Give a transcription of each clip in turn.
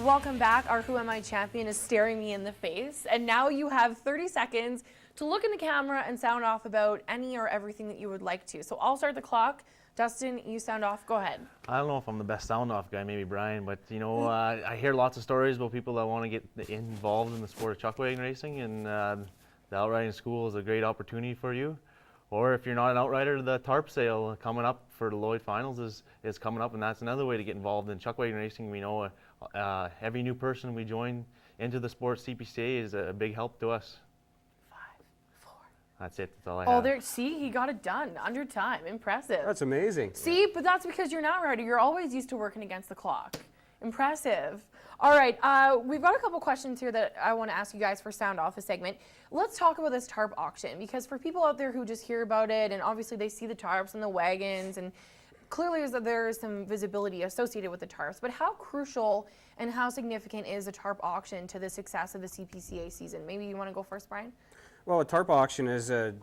welcome back. Our Who Am I champion is staring me in the face. And now you have 30 seconds to look in the camera and sound off about any or everything that you would like to. So I'll start the clock. Dustin, you sound off. Go ahead. I don't know if I'm the best sound off guy, maybe Brian, but you know, I hear lots of stories about people that want to get involved in the sport of chuckwagon racing, and the outriding school is a great opportunity for you. Or if you're not an outrider, the Tarp sale coming up for the Lloyd Finals is coming up, and that's another way to get involved in chuckwagon racing. We know every new person we join into the sport, CPCA, is a big help to us. 5, 4. That's it. That's all I Oh, have. there. See, he got it done under time. Impressive. That's amazing. See, but that's because you're an outrider. You're always used to working against the clock. Impressive. All right, we've got a couple questions here that I want to ask you guys for sound off the segment. Let's talk about this tarp auction, because for people out there who just hear about it, and obviously they see the tarps and the wagons, and clearly there is some visibility associated with the tarps, but how crucial and how significant is the tarp auction to the success of the CPCA season? Maybe you want to go first, Brian? Well, a tarp auction is I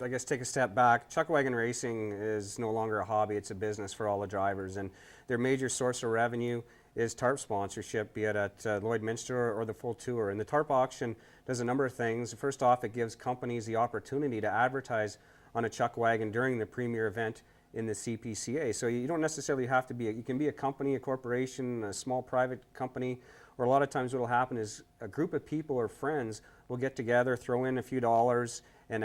guess take a step back. Chuckwagon racing is no longer a hobby, it's a business for all the drivers, and their major source of revenue is tarp sponsorship, be it at Lloydminster or the full tour. And the tarp auction does a number of things. First off, it gives companies the opportunity to advertise on a chuckwagon during the premier event in the CPCA. So you don't necessarily have to be, you can be a company, a corporation, a small private company, or a lot of times what will happen is a group of people or friends will get together, throw in a few dollars, and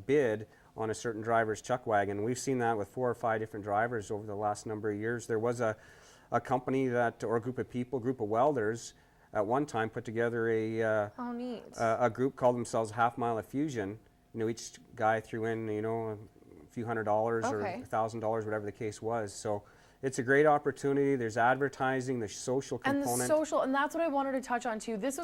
bid on a certain driver's chuckwagon. We've seen that with 4 or 5 different drivers over the last number of years. There was a company or a group of people, group of welders, at one time put together a group called themselves Half Mile of Fusion. You know, each guy threw in, a few $100 or $1,000, whatever the case was. So it's a great opportunity. There's advertising, there's social component. And that's what I wanted to touch on too. This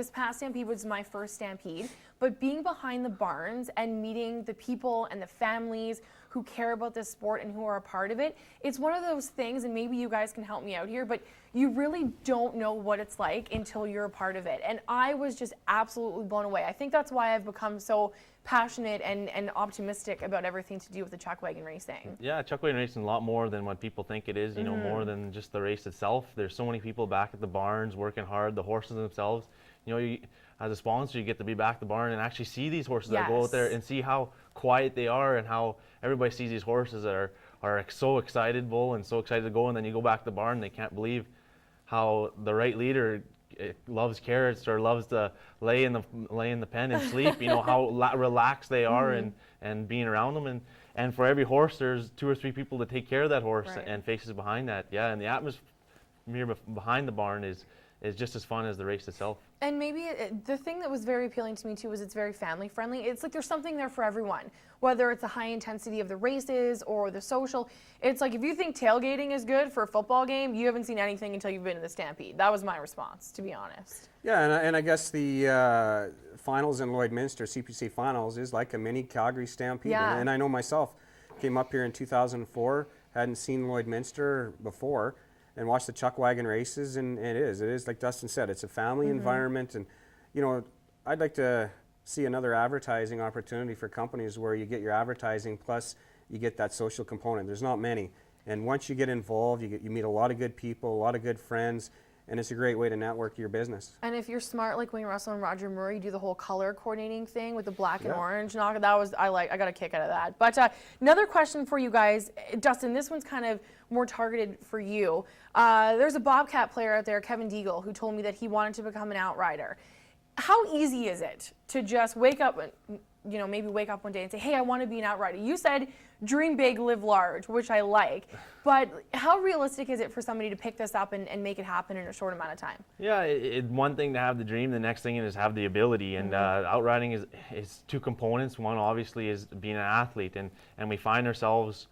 past Stampede was my first Stampede, but being behind the barns and meeting the people and the families who care about this sport and who are a part of it, it's one of those things, and maybe you guys can help me out here, but you really don't know what it's like until you're a part of it. And I was just absolutely blown away. I think that's why I've become so passionate and optimistic about everything to do with the chuckwagon racing. Yeah, chuckwagon racing is a lot more than what people think it is, you know, more than just the race itself. There's so many people back at the barns working hard, the horses themselves. You know, as a sponsor, you get to be back at the barn and actually see these horses that go out there and see how quiet they are and how everybody sees these horses that are so excitable and so excited to go, and then you go back to the barn and they can't believe how the right leader loves carrots or loves to lay in the pen and sleep. You know how relaxed they are and being around them, and for every horse there's 2 or 3 people to take care of that horse and faces behind that. Yeah, and the atmosphere behind the barn is just as fun as the race itself. And maybe the thing that was very appealing to me too was it's very family friendly. It's like there's something there for everyone, whether it's the high intensity of the races or the social. It's like if you think tailgating is good for a football game, you haven't seen anything until you've been in the Stampede. That was my response, to be honest. Yeah, and I guess the finals in Lloydminster, CPC finals, is like a mini Calgary Stampede. Yeah. And I know myself, came up here in 2004, hadn't seen Lloydminster before, and watch the chuckwagon races, and it is like Dustin said, it's a family environment, and you know, I'd like to see another advertising opportunity for companies where you get your advertising plus you get that social component. There's not many, and once you get involved, you meet a lot of good people, a lot of good friends, and it's a great way to network your business. And if you're smart like Wayne Russell and Roger Murray, do the whole color coordinating thing with the black and orange. I got a kick out of that. But another question for you guys, Dustin, this one's kind of more targeted for you. There's a Bobcat player out there, Kevin Deagle, who told me that he wanted to become an outrider. How easy is it to just wake up and, maybe wake up one day and say, hey, I want to be an outrider? You said dream big, live large, which I like. But how realistic is it for somebody to pick this up and make it happen in a short amount of time? Yeah, it's one thing to have the dream. The next thing is have the ability. And outriding is 2 components. One obviously is being an athlete. And we find ourselves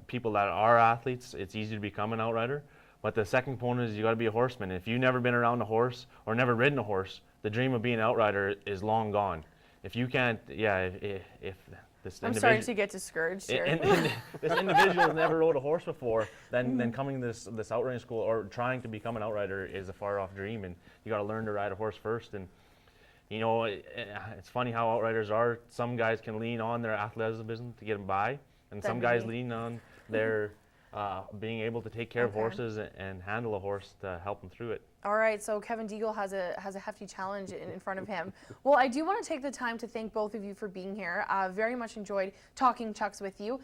people that are athletes, it's easy to become an outrider. But the second component is you got to be a horseman. If you've never been around a horse or never ridden a horse, the dream of being an outrider is long gone. If you can't, if this I'm starting to get discouraged here. This individual has never rode a horse before, then coming to this outriding school or trying to become an outrider is a far off dream, and you got to learn to ride a horse first. And you know, it's funny how outriders are. Some guys can lean on their athleticism to get them by, and some guys lean on their being able to take care of Okay. horses and handle a horse to help them through it. All right, so Kevin Deagle has a hefty challenge in front of him. Well, I do want to take the time to thank both of you for being here. Very much enjoyed talking chucks with you.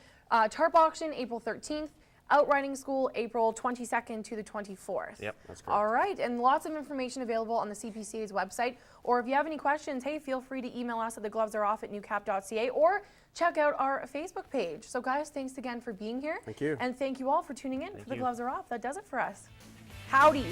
Tarp Auction, April 13th. Outriding School, April 22nd to the 24th. Yep, that's correct. All right, and lots of information available on the CPCA's website. Or if you have any questions, hey, feel free to email us at theglovesareoff@newcap.ca or check out our Facebook page. So guys, thanks again for being here. Thank you. And thank you all for tuning in for The you. Gloves Are Off. That does it for us. Howdy.